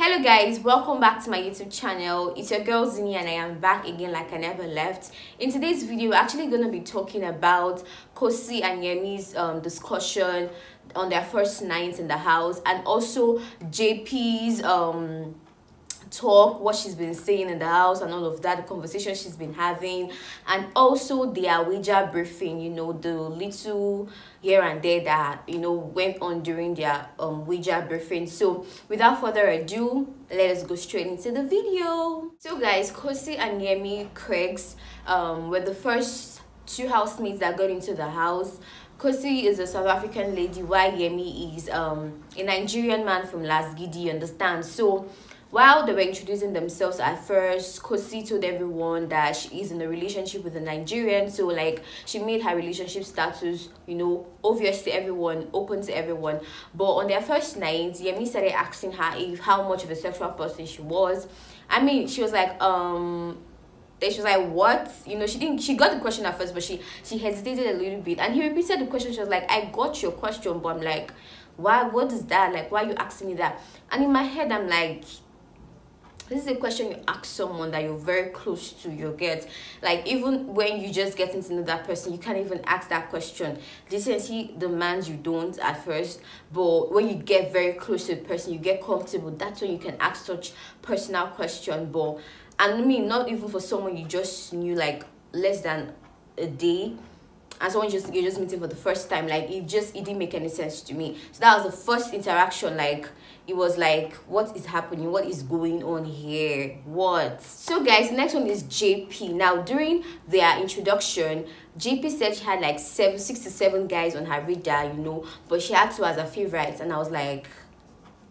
Hello guys, welcome back to my YouTube channel. It's your girl Zinny and I am back again like I never left. In today's video, we're actually going to be talking about Khosi and Yemi's discussion on their first night in the house, and also Jaypee'S talk, what she's been saying in the house and all of that, the conversation she's been having, and also their Ouija briefing, you know, the little here and there that, you know, went on during their Ouija briefing. So without further ado, let us go straight into the video. So guys, Khosi and Yemi Cregx were the first two housemates that got into the house. Khosi is a South African lady, while Yemi is a Nigerian man from Lasgidi, you understand? So while they were introducing themselves at first, Khosi told everyone that she is in a relationship with a Nigerian. So like she made her relationship status, you know, obvious to everyone, open to everyone. But on their first night, Yemi started asking her if how much of a sexual person she was. I mean, she was like, she was like, what? You know, she got the question at first, but she hesitated a little bit, and he repeated the question. She was like, I got your question, but I'm like, why? What is that? Like, why are you asking me that? And in my head, I'm like, this is a question you ask someone that you're very close to. You get, like, even when you just getting to know that person, you can't even ask that question. Decency demands you don't at first, but when you get very close to the person, you get comfortable, that's when you can ask such personal question. But and I mean, not even for someone you just knew like less than a day, and someone you're just meeting for the first time. Like it didn't make any sense to me. So that was the first interaction. Like it was like, what is happening? What is going on here? What? So guys, the next one is JP. Now during their introduction, JP said she had like 6 to 7 guys on her radar, you know, but she had 2 as her favorites. And I was like,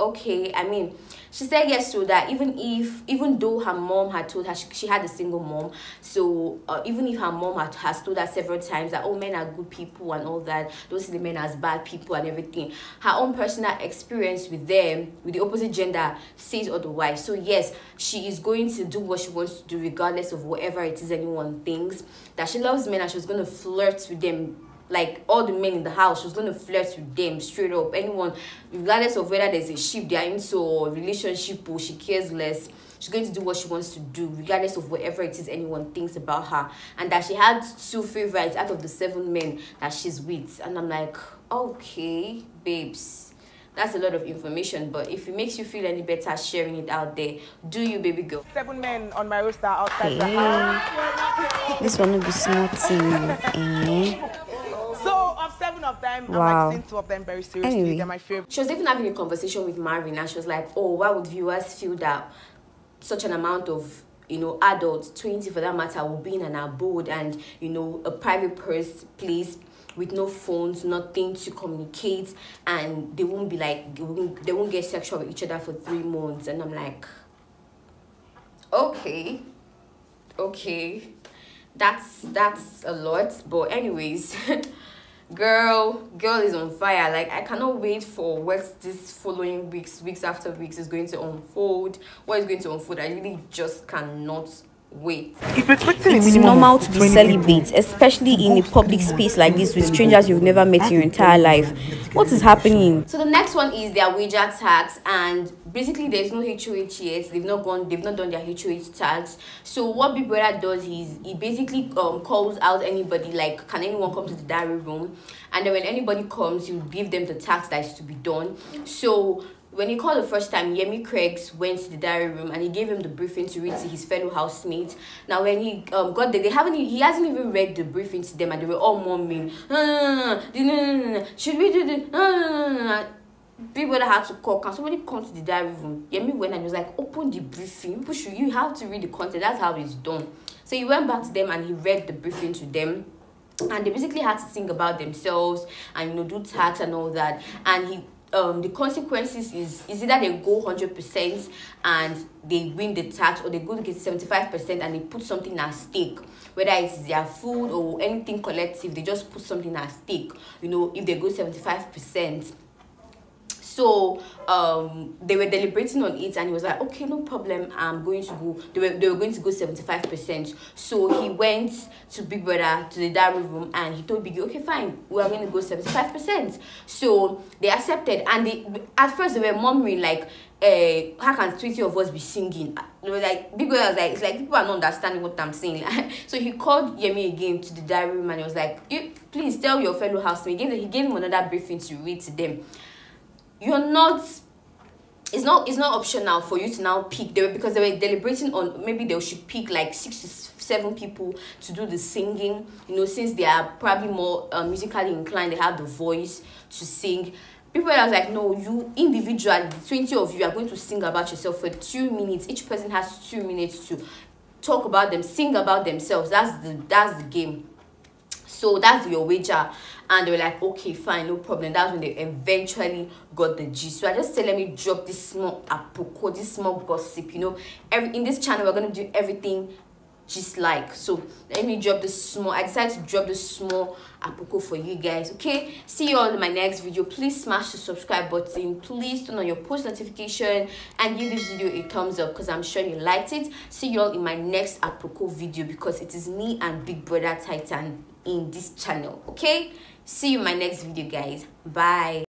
okay. I mean, she said yes to that, even though her mom had told her she had a single mom. So even if her mom has told her several times that, oh, men are good people and all that, don't see the men as bad people and everything, her own personal experience with them, with the opposite gender, says otherwise. So yes, she is going to do what she wants to do regardless of whatever it is anyone thinks. That she loves men and she was going to flirt with them. Like all the men in the house, she was going to flirt with them straight up. Anyone, regardless of whether there's a ship they are into or relationship, or she cares less, she's going to do what she wants to do regardless of whatever it is anyone thinks about her. And that she had 2 favorites out of the 7 men that she's with. And I'm like, okay, babes, that's a lot of information, but if it makes you feel any better sharing it out there, do you, baby girl? 7 men on my roster outside the house. This one will be smooth. So of 7 of them, wow. I'm like 2 of them very seriously. Anyway. They're my favorite. She was even having a conversation with Marvin, and she was like, oh, why would viewers feel that such an amount of, you know, adults, 20 for that matter, will be in an abode and, you know, a private place with no phones, nothing to communicate, and they won't be like, they won't get sexual with each other for 3 months. And I'm like, okay, that's a lot. But anyways, girl is on fire. Like I cannot wait for what this following weeks after weeks is going to unfold. What is going to unfold, I really just cannot wait. It's normal to be celibate, especially in a public space like this with strangers you've never met in your entire life. What is happening? So the next one is their Ouija tags, and basically there's no HOH yet. They've not done their HOH tags. So what Big Brother does is he basically calls out anybody, like, can anyone come to the diary room? And then when anybody comes, you give them the task that is to be done. So when he called the first time, Yemi Cregx went to the diary room and he gave him the briefing to read to his fellow housemates. Now when he got there, he hasn't even read the briefing to them, and they were all mumbling, should we do this? People that had to call, can somebody come to the diary room? Yemi went and he was like, open the briefing. You have to read the content. That's how it's done. So he went back to them and he read the briefing to them. And they basically had to think about themselves and, you know, do tasks and all that. And the consequences is either they go 100% and they win the tax, or they go to get 75% and they put something at stake, whether it's their food or anything collective. They just put something at stake, you know, if they go 75%. So they were deliberating on it, and he was like, okay, no problem, I'm going to go. They were going to go 75%. So he went to Big Brother, to the diary room, and he told Biggie, okay, fine, we are going to go 75%. So they accepted, and at first they were murmuring like, how can 20 of us be singing? They were like, Big Brother was like, it's like people are not understanding what I'm saying. So he called Yemi again to the diary room and he was like, please tell your fellow housemates. He gave him another briefing to read to them. It's not optional for you to now pick. Because they were deliberating on maybe they should pick like 6 to 7 people to do the singing, you know, since they are probably more musically inclined, they have the voice to sing. People are like, no, you individually, 20 of you are going to sing about yourself for 2 minutes. Each person has 2 minutes to talk about them, sing about themselves. That's the game. So that's your wager. And they were like, okay, fine, no problem. That's when they eventually got the gist. So I just said, let me drop this small apoko, this small gossip. You know, in this channel we're gonna do everything just like. So let me drop this small. I decided to drop this small apoko for you guys. Okay, see you all in my next video. Please smash the subscribe button. Please turn on your post notification and give this video a thumbs up because I'm sure you liked it. See you all in my next apoko video because it is me and Big Brother Titan in this channel. Okay, see you in my next video, guys. Bye.